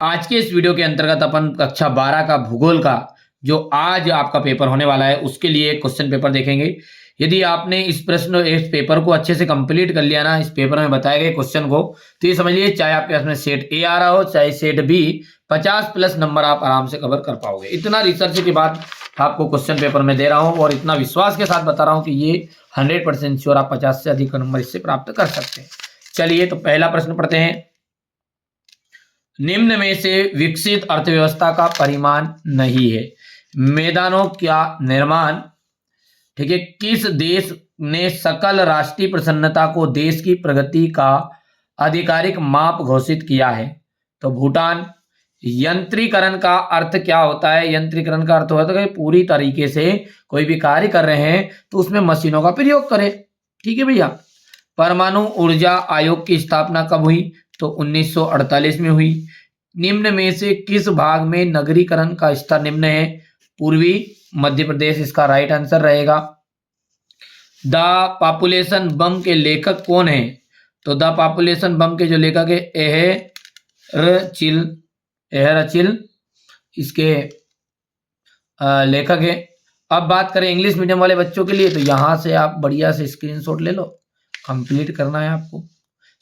आज के इस वीडियो के अंतर्गत अपन कक्षा 12 का भूगोल का जो आज आपका पेपर होने वाला है उसके लिए एक क्वेश्चन पेपर देखेंगे। यदि आपने इस पेपर को अच्छे से कंप्लीट कर लिया ना, इस पेपर में बताए गए क्वेश्चन को, तो ये समझिए चाहे आपके पास में सेट ए आ रहा हो चाहे सेट बी, 50+ नंबर आप आराम से कवर कर पाओगे। इतना रिसर्च के बाद आपको क्वेश्चन पेपर में दे रहा हूँ और इतना विश्वास के साथ बता रहा हूँ कि ये 100% श्योर आप 50 से अधिक नंबर इससे प्राप्त कर सकते हैं। चलिए तो पहला प्रश्न पढ़ते हैं। निम्न में से विकसित अर्थव्यवस्था का परिमाण नहीं है। मैदानों का निर्माण, ठीक है, किस देश ने सकल राष्ट्रीय प्रसन्नता को देश की प्रगति का आधिकारिक माप घोषित किया है? तो भूटान। यंत्रीकरण का अर्थ क्या होता है? यंत्रीकरण का अर्थ होता है कि पूरी तरीके से कोई भी कार्य कर रहे हैं तो उसमें मशीनों का प्रयोग करें। ठीक है भैया। परमाणु ऊर्जा आयोग की स्थापना कब हुई? तो 1948 में हुई। निम्न में से किस भाग में नगरीकरण का स्तर निम्न है? पूर्वी मध्य प्रदेश इसका राइट आंसर रहेगा। द पॉपुलेशन बम के लेखक कौन है? तो द पॉपुलेशन बम के जो लेखक है एहरचिल इसके लेखक है। अब बात करें इंग्लिश मीडियम वाले बच्चों के लिए, तो यहां से आप बढ़िया से स्क्रीनशॉट ले लो, कंप्लीट करना है आपको।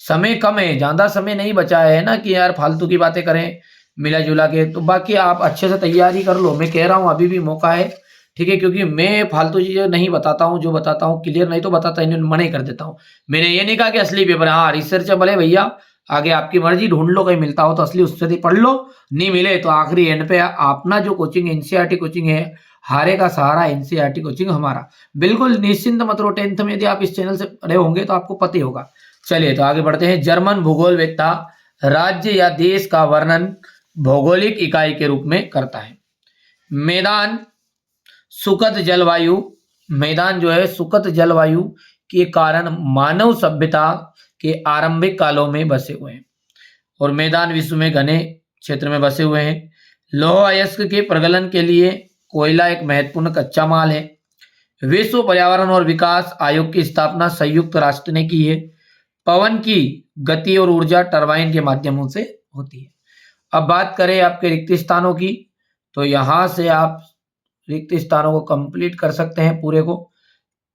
समय कम है, ज्यादा समय नहीं बचा है ना कि यार फालतू की बातें करें मिला जुला के। तो बाकी आप अच्छे से तैयारी कर लो, मैं कह रहा हूँ अभी भी मौका है, ठीक है, क्योंकि मैं फालतू चीजें नहीं बताता हूँ, जो बताता हूँ क्लियर नहीं तो बताता, इन्हें मना ही कर देता हूँ। मैंने ये नहीं कहा कि असली पेपर है, हाँ रिसर्चेबल है भैया, आगे आपकी मर्जी, ढूंढ लो, कहीं मिलता हो तो असली उससे पढ़ लो, नहीं मिले तो आखिरी एंड पे अपना जो कोचिंग एनसीईआरटी कोचिंग है, हारे का सहारा एनसीईआरटी कोचिंग हमारा, बिल्कुल निश्चिंत मत रहो। 10th में यदि आप इस चैनल से पढ़े होंगे तो आपको पता ही होगा। चलिए तो आगे बढ़ते हैं। जर्मन भूगोलवेत्ता राज्य या देश का वर्णन भौगोलिक इकाई के रूप में करता है। मैदान सुखद जलवायु, मैदान जो है सुखद जलवायु के कारण मानव सभ्यता के आरंभिक कालों में बसे हुए हैं और मैदान विश्व में घने क्षेत्र में बसे हुए हैं। लौह अयस्क के प्रगलन के लिए कोयला एक महत्वपूर्ण कच्चा माल है। विश्व पर्यावरण और विकास आयोग की स्थापना संयुक्त राष्ट्र ने की है। पवन की गति और ऊर्जा टरबाइन के माध्यमों से होती है। अब बात करें आपके रिक्त स्थानों की, तो यहां से आप रिक्त स्थानों को कंप्लीट कर सकते हैं पूरे को।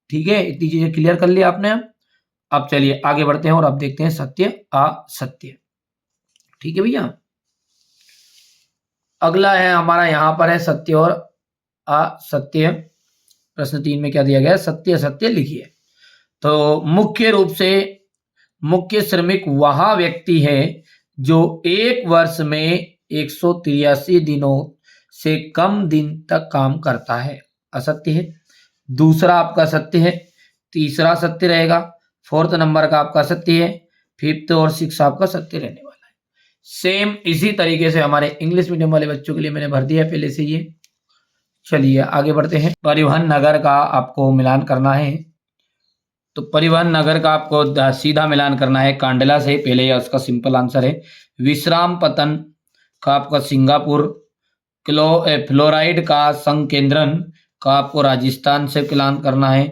ठीक है, इतनी चीजें क्लियर कर लिया आपने। अब चलिए आगे बढ़ते हैं और अब देखते हैं सत्य असत्य। ठीक है भैया, अगला है हमारा, यहां पर है सत्य और असत्य। प्रश्न 3 में क्या दिया गया है? सत्य असत्य लिखिए। तो मुख्य रूप से मुख्य श्रमिक वह व्यक्ति है जो एक वर्ष में 183 दिनों से कम दिन तक काम करता है, असत्य है। दूसरा आपका सत्य है, तीसरा सत्य रहेगा, 4th नंबर का आपका सत्य है, 5th और 6th आपका सत्य रहने वाला है। सेम इसी तरीके से हमारे इंग्लिश मीडियम वाले बच्चों के लिए मैंने भर दिया पहले से ये। चलिए आगे बढ़ते हैं। परिवहन नगर का आपको मिलान करना है, तो परिवहन नगर का आपको सीधा मिलान करना है कांडला से, पहले या उसका सिंपल आंसर है। विश्राम पतन का आपका सिंगापुर, फ्लोराइड का संकेंद्रन का आपको राजस्थान से मिलान करना है।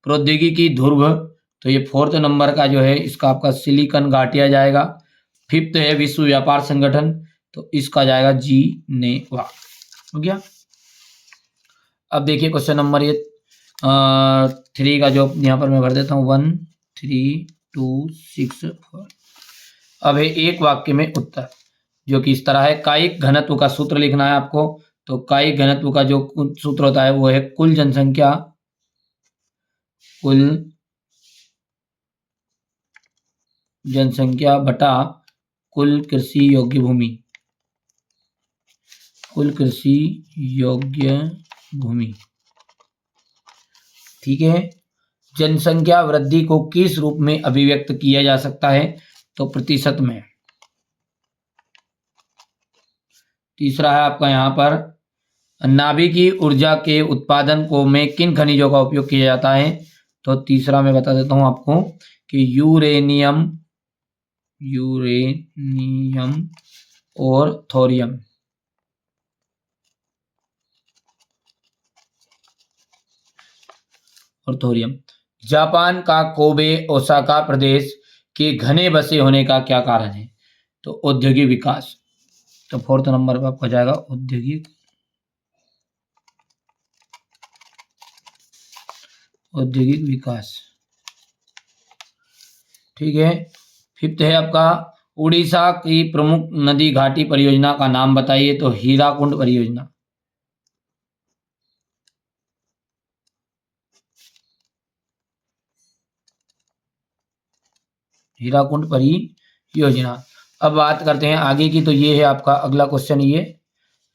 प्रौद्योगिकी ध्रुव, तो ये 4th नंबर का जो है इसका आपका सिलिकन घाटिया जाएगा। 5th है विश्व व्यापार संगठन, तो इसका जाएगा जिनेवा। हो गया। अब देखिए क्वेश्चन नंबर ये 3 का जो यहाँ पर मैं भर देता हूँ 1 3 2 6 4। अब है एक वाक्य में उत्तर, जो कि इस तरह है। कायिक घनत्व का सूत्र लिखना है आपको। तो कायिक घनत्व का जो सूत्र होता है वो है कुल जनसंख्या बटा कुल कृषि योग्य भूमि, कुल कृषि योग्य भूमि। ठीक है। जनसंख्या वृद्धि को किस रूप में अभिव्यक्त किया जा सकता है? तो प्रतिशत में। तीसरा है आपका यहाँ पर नाभिकीय ऊर्जा के उत्पादन को में किन खनिजों का उपयोग किया जाता है? तो तीसरा मैं बता देता हूं आपको कि यूरेनियम और थोरियम। जापान का कोबे ओसाका प्रदेश के घने बसे होने का क्या कारण है? तो औद्योगिक विकास। तो 4th नंबर पर आपका जाएगा औद्योगिक विकास। ठीक है। 5th है आपका उड़ीसा की प्रमुख नदी घाटी परियोजना का नाम बताइए, तो हीराकुंड परियोजना। हीराकुंड परियोजना। अब बात करते हैं आगे की, तो ये है आपका अगला क्वेश्चन ये।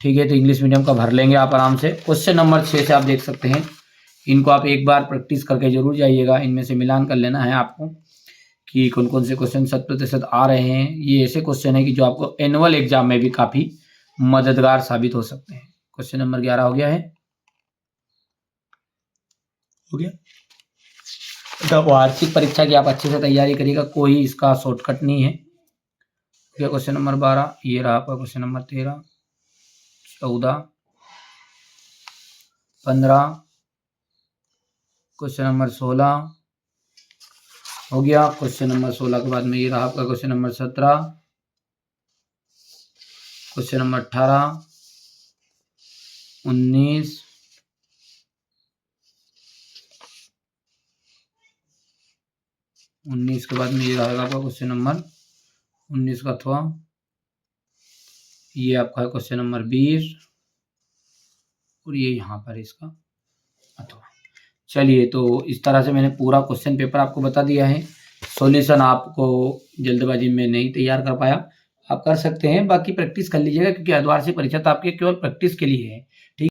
ठीक है, तो इंग्लिश मीडियम का भर लेंगे आप आराम से। क्वेश्चन नंबर 6 से आप देख सकते हैं, इनको आप एक बार प्रैक्टिस करके जरूर जाइएगा, इनमें से मिलान कर लेना है आपको कि कौन कौन से क्वेश्चन 100% आ रहे हैं। ये ऐसे क्वेश्चन है कि जो आपको एनुअल एग्जाम में भी काफी मददगार साबित हो सकते हैं। क्वेश्चन नंबर 11 हो गया है, हो गया। तो वार्षिक परीक्षा की आप अच्छे से तैयारी करिएगा, कोई इसका शॉर्टकट नहीं है। क्वेश्चन नंबर 12 ये रहा आपका। क्वेश्चन नंबर 13, 14, 15, क्वेश्चन नंबर 16 हो गया। क्वेश्चन नंबर 16 के बाद में ये रहा आपका क्वेश्चन नंबर 17, क्वेश्चन नंबर 18, 19, 19 के बाद में ये रहेगा आपका क्वेश्चन नंबर 19 का अथवा ये आपका है क्वेश्चन नंबर 20 और ये यहाँ पर इसका अथवा। चलिए, तो इस तरह से मैंने पूरा क्वेश्चन पेपर आपको बता दिया है। सॉल्यूशन आपको जल्दबाजी में नहीं तैयार कर पाया, आप कर सकते हैं, बाकी प्रैक्टिस कर लीजिएगा, क्योंकि अर्धवार्षिक परीक्षा तो आपके केवल प्रैक्टिस के लिए है। ठीक।